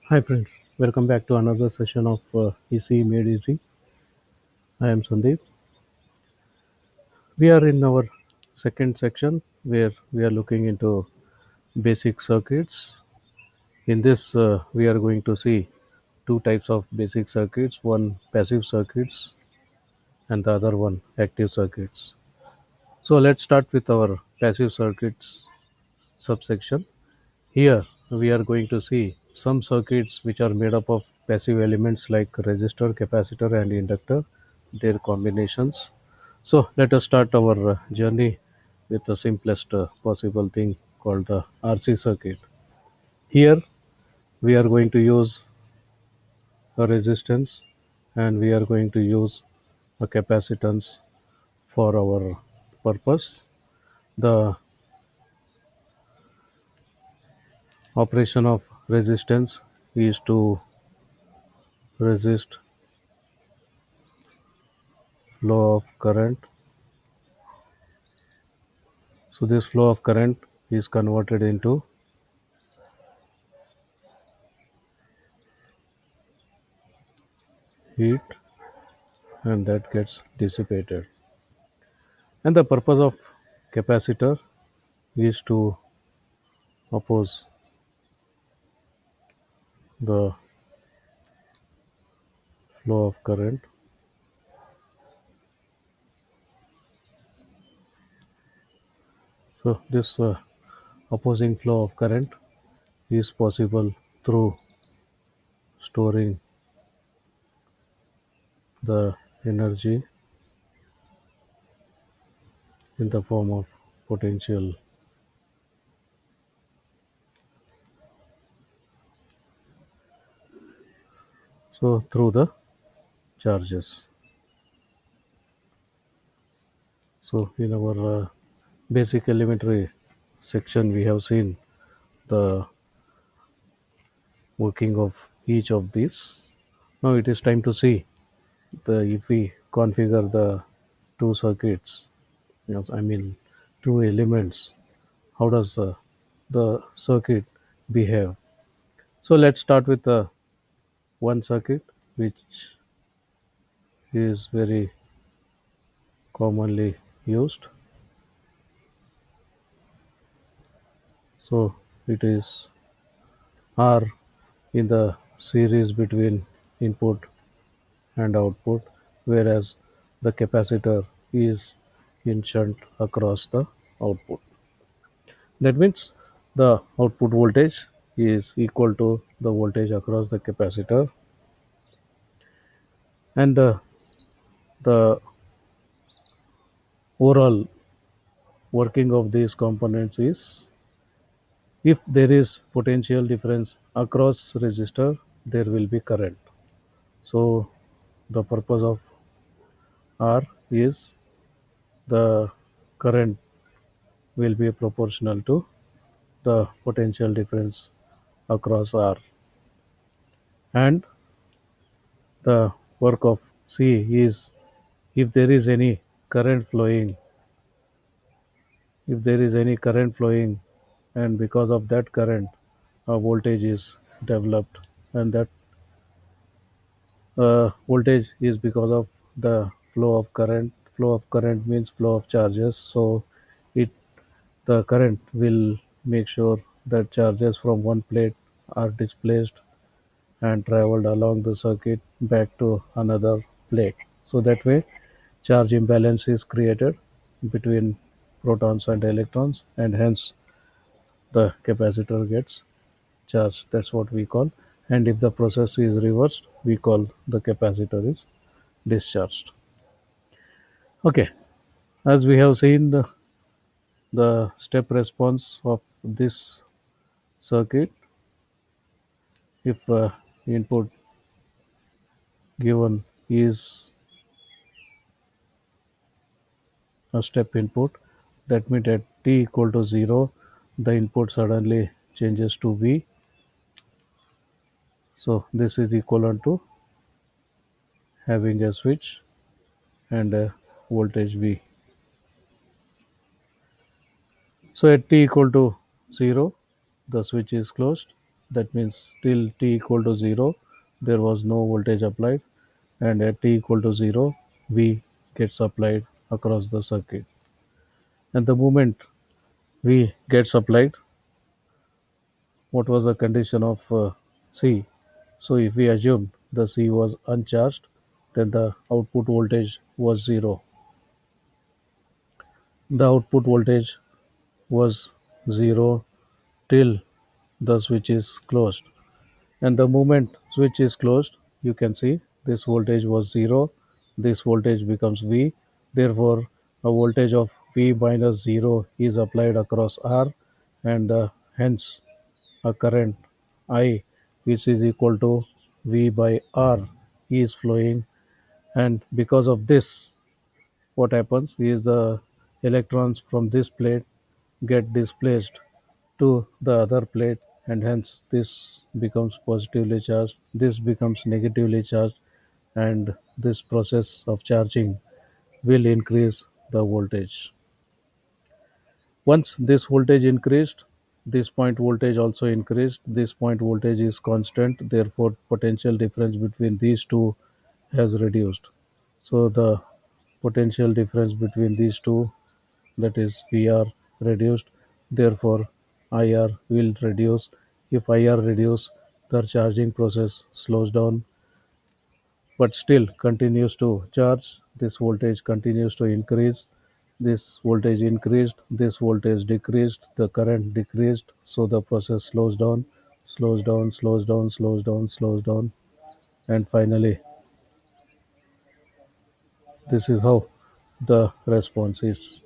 Hi friends, welcome back to another session of EC Made Easy. I am Sandeep. We are in our second section where we are looking into basic circuits. In this, we are going to see two types of basic circuits, one passive circuits and the other one active circuits. So let's start with our passive circuits subsection. Here we are going to see some circuits which are made up of passive elements like resistor, capacitor and inductor, their combinations. So let us start our journey with the simplest possible thing called the RC circuit. Here we are going to use a resistance and we are going to use a capacitance for our purpose. The operation of resistance is to resist flow of current. So this flow of current is converted into heat and that gets dissipated. And the purpose of capacitor is to oppose the flow of current. So this opposing flow of current is possible through storing the energy in the form of potential. So through the charges. So in our basic elementary section, we have seen the working of each of these. Now it is time to see the if we configure the two circuits, I mean two elements, how does the circuit behave? So let's start with the one circuit which is very commonly used. So it is R in the series between input and output, whereas the capacitor is in shunt across the output. That means the output voltage is equal to the voltage across the capacitor, and the overall working of these components is if there is potential difference across resistor, there will be current. So the purpose of R is the current will be proportional to the potential difference across R, and the work of C is if there is any current flowing, if there is any current flowing, and because of that current a voltage is developed, and that voltage is because of the flow of current means flow of charges. So it the current will make sure that charges from one plate are displaced and traveled along the circuit back to another plate. So that way, charge imbalance is created between protons and electrons, and hence the capacitor gets charged. That's what we call. And if the process is reversed, we call the capacitor is discharged. Okay, as we have seen the step response of this circuit, if input given is a step input, that means at t equal to 0 the input suddenly changes to V. So this is equivalent to having a switch and a voltage V. So at t equal to 0 the switch is closed, That means till t equal to 0, there was no voltage applied, and at t equal to 0, V gets applied across the circuit. And the moment V gets applied, what was the condition of C? So if we assume the C was uncharged, then the output voltage was 0. The output voltage was 0 till the switch is closed. And the moment switch is closed, you can see this voltage was 0. This voltage becomes V. Therefore, a voltage of V minus 0 is applied across R, and hence a current I, which is equal to V by R, is flowing. And because of this, what happens is the electrons from this plate get displaced to the other plate, and hence this becomes positively charged, this becomes negatively charged, and this process of charging will increase the voltage. Once this voltage increased, this point voltage also increased. This point voltage is constant, therefore potential difference between these two has reduced. So the potential difference between these two, that is VR, reduced. Therefore IR will reduce. If IR reduce, the charging process slows down, but still continues to charge. This voltage continues to increase. This voltage increased, this voltage decreased, the current decreased, so the process slows down, slows down, slows down, slows down, slows down, and finally, this is how the response is.